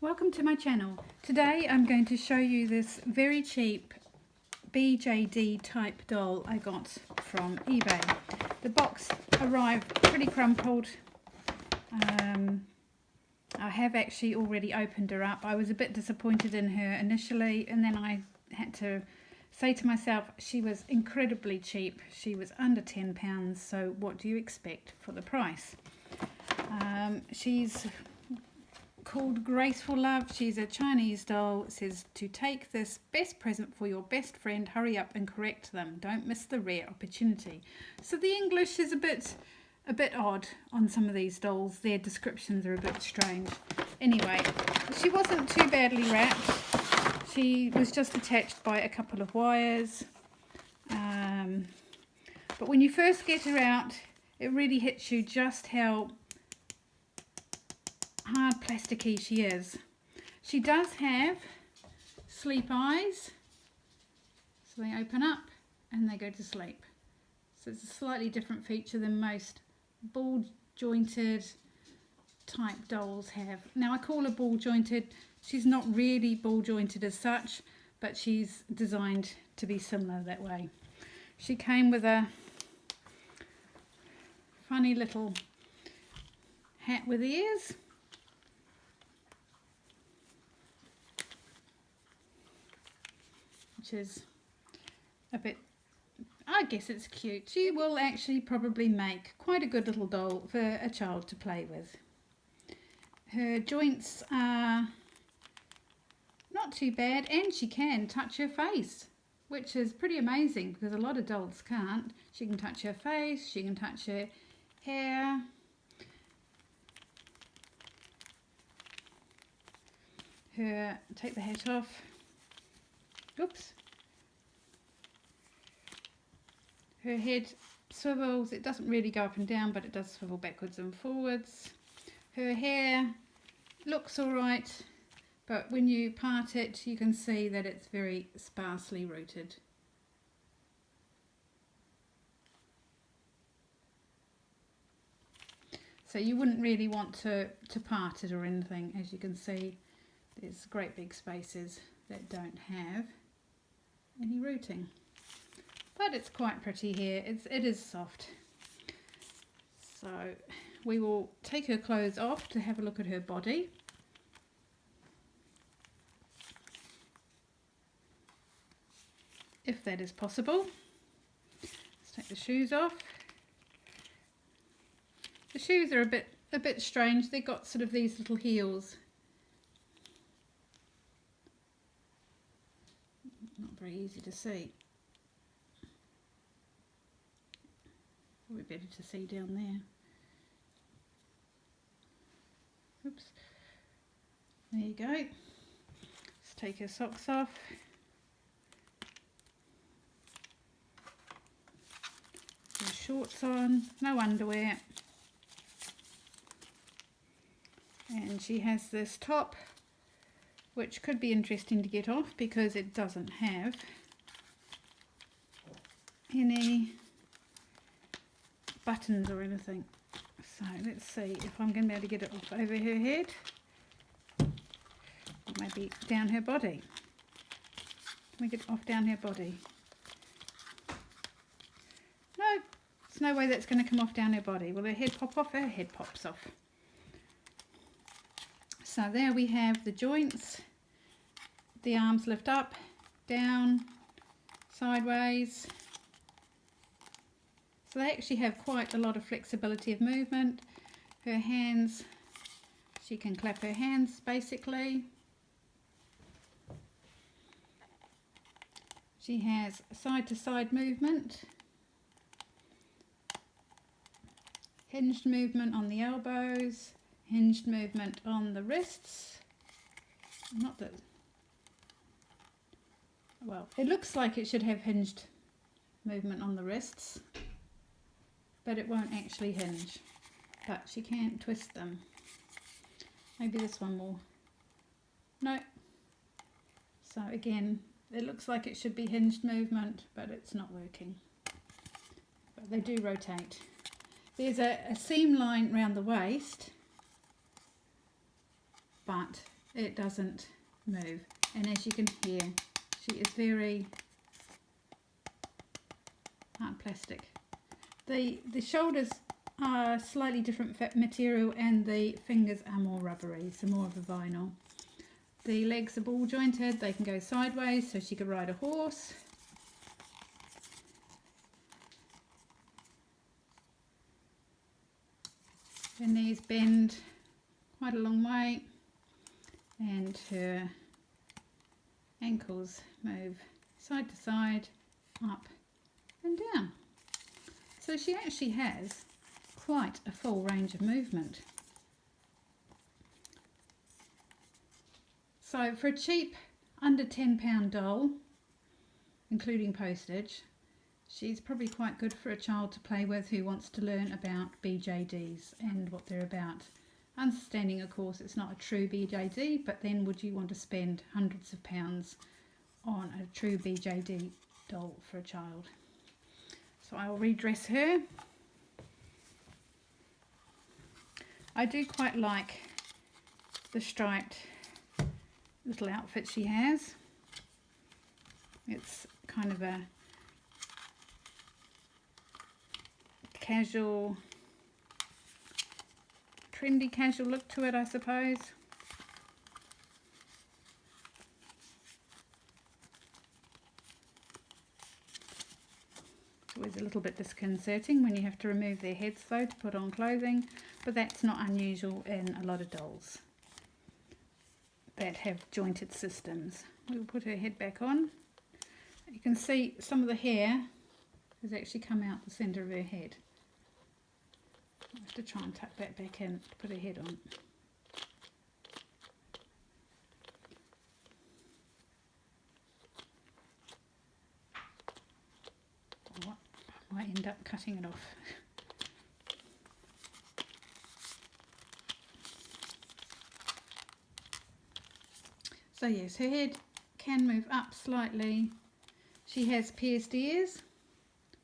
Welcome to my channel. Today I'm going to show you this very cheap BJD type doll I got from eBay. The box arrived pretty crumpled. I have actually already opened her up. I was a bit disappointed in her initially, and then I had to say to myself she was incredibly cheap. She was under £10, so what do you expect for the price? She's called Graceful Love. She's a Chinese doll. It says to take this best present for your best friend, hurry up and correct them. Don't miss the rare opportunity. So the English is a bit odd on some of these dolls. Their descriptions are a bit strange. Anyway, she wasn't too badly wrapped. She was just attached by a couple of wires. But when you first get her out, it really hits you just how hard plasticky she is. She does have sleep eyes, so they open up and they go to sleep. So it's a slightly different feature than most ball jointed type dolls have. Now I call her ball jointed. She's not really ball jointed as such, but she's designed to be similar that way. She came with a funny little hat with ears. Which is a bit, I guess it's cute. She will actually probably make quite a good little doll for a child to play with. Her joints are not too bad, and she can touch her face, which is pretty amazing because a lot of dolls can't. She can touch her face, she can touch her hair. Take the hat off. Oops. Her head swivels. It doesn't really go up and down, but it does swivel backwards and forwards. Her hair looks alright, but when you part it, you can see that it's very sparsely rooted. So you wouldn't really want to part it or anything. As you can see, there's great big spaces that don't have any rooting, but it's quite pretty here. It is soft. So we will take her clothes off to have a look at her body. If that is possible. Let's take the shoes off. The shoes are a bit strange. They've got sort of these little heels. Not very easy to see. Probably better to see down there. Oops. There you go. Let's take her socks off. Her shorts on, no underwear. And she has this top, which could be interesting to get off because it doesn't have any buttons or anything. So let's see if I'm going to be able to get it off over her head, or maybe down her body. Can we get it off down her body? No, there's no way that's going to come off down her body. Will her head pop off? Her head pops off. So there we have the joints. The arms lift up, down, sideways. So they actually have quite a lot of flexibility of movement. Her hands, she can clap her hands basically. She has side to side movement. Hinged movement on the elbows. Hinged movement on the wrists. Not that, well, it looks like it should have hinged movement on the wrists, but it won't actually hinge. But she can twist them. Maybe this one will. No. So again, it looks like it should be hinged movement, but it's not working. But they do rotate. There's a seam line around the waist, but it doesn't move. And as you can hear, she is very hard plastic. The shoulders are slightly different material and the fingers are more rubbery, so more of a vinyl. The legs are ball jointed, they can go sideways so she could ride a horse. Her knees bend quite a long way and her ankles move side to side, up and down. So she actually has quite a full range of movement. So for a cheap under £10 doll, including postage, she's probably quite good for a child to play with who wants to learn about BJDs and what they're about. Understanding, of course, it's not a true BJD, but then would you want to spend hundreds of pounds on a true BJD doll for a child? So I'll redress her. I do quite like the striped little outfit she has. It's kind of a casual, trendy casual look to it, I suppose. It's always a little bit disconcerting when you have to remove their heads though to put on clothing, but that's not unusual in a lot of dolls that have jointed systems. We'll put her head back on. You can see some of the hair has actually come out the centre of her head. I have to try and tuck that back in to put her head on. Or I might end up cutting it off. So yes, her head can move up slightly. She has pierced ears,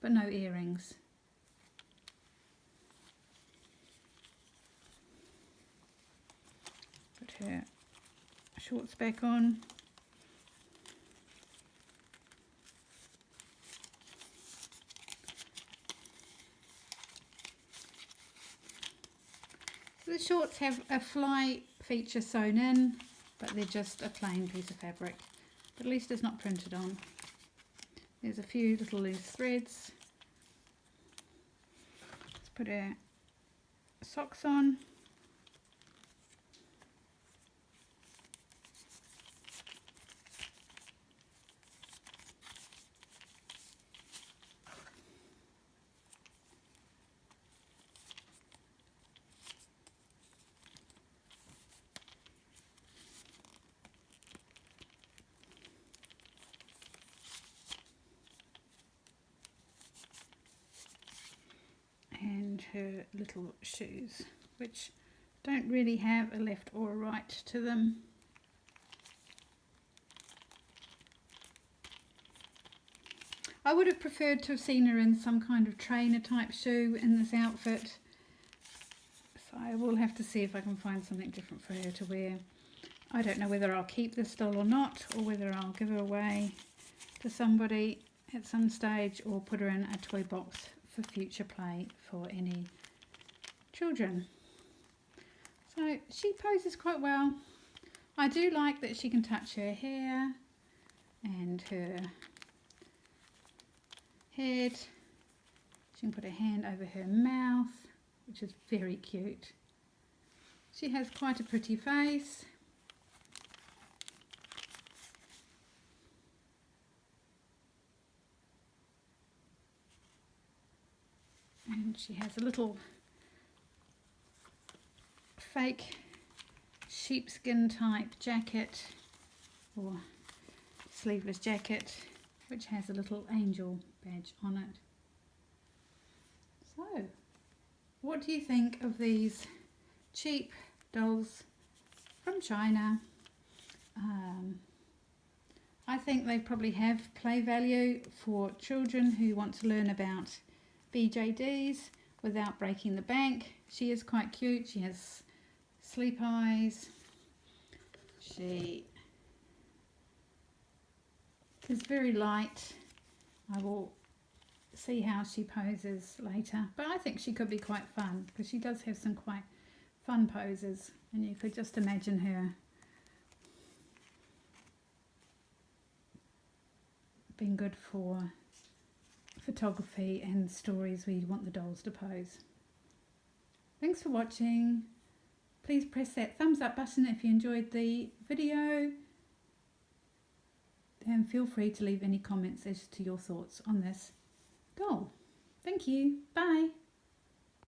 but no earrings. Put her shorts back on. The shorts have a fly feature sewn in, but they're just a plain piece of fabric. But at least it's not printed on. There's a few little loose threads. Let's put our socks on. And her little shoes, which don't really have a left or a right to them. I would have preferred to have seen her in some kind of trainer type shoe in this outfit, so I will have to see if I can find something different for her to wear. I don't know whether I'll keep this doll or not, or whether I'll give her away to somebody at some stage or put her in a toy box for future play for any children. So she poses quite well. I do like that she can touch her hair and her head. She can put her hand over her mouth, which is very cute. She has quite a pretty face. And she has a little fake sheepskin type jacket or sleeveless jacket, which has a little angel badge on it. So, what do you think of these cheap dolls from China? I think they probably have play value for children who want to learn about BJDs without breaking the bank. She is quite cute. She has sleep eyes. She is very light. I will see how she poses later, but I think she could be quite fun because she does have some quite fun poses, and you could just imagine her being good for photography and stories where you want the dolls to pose. Thanks for watching. Please press that thumbs up button if you enjoyed the video, and feel free to leave any comments as to your thoughts on this doll. Thank you. Bye.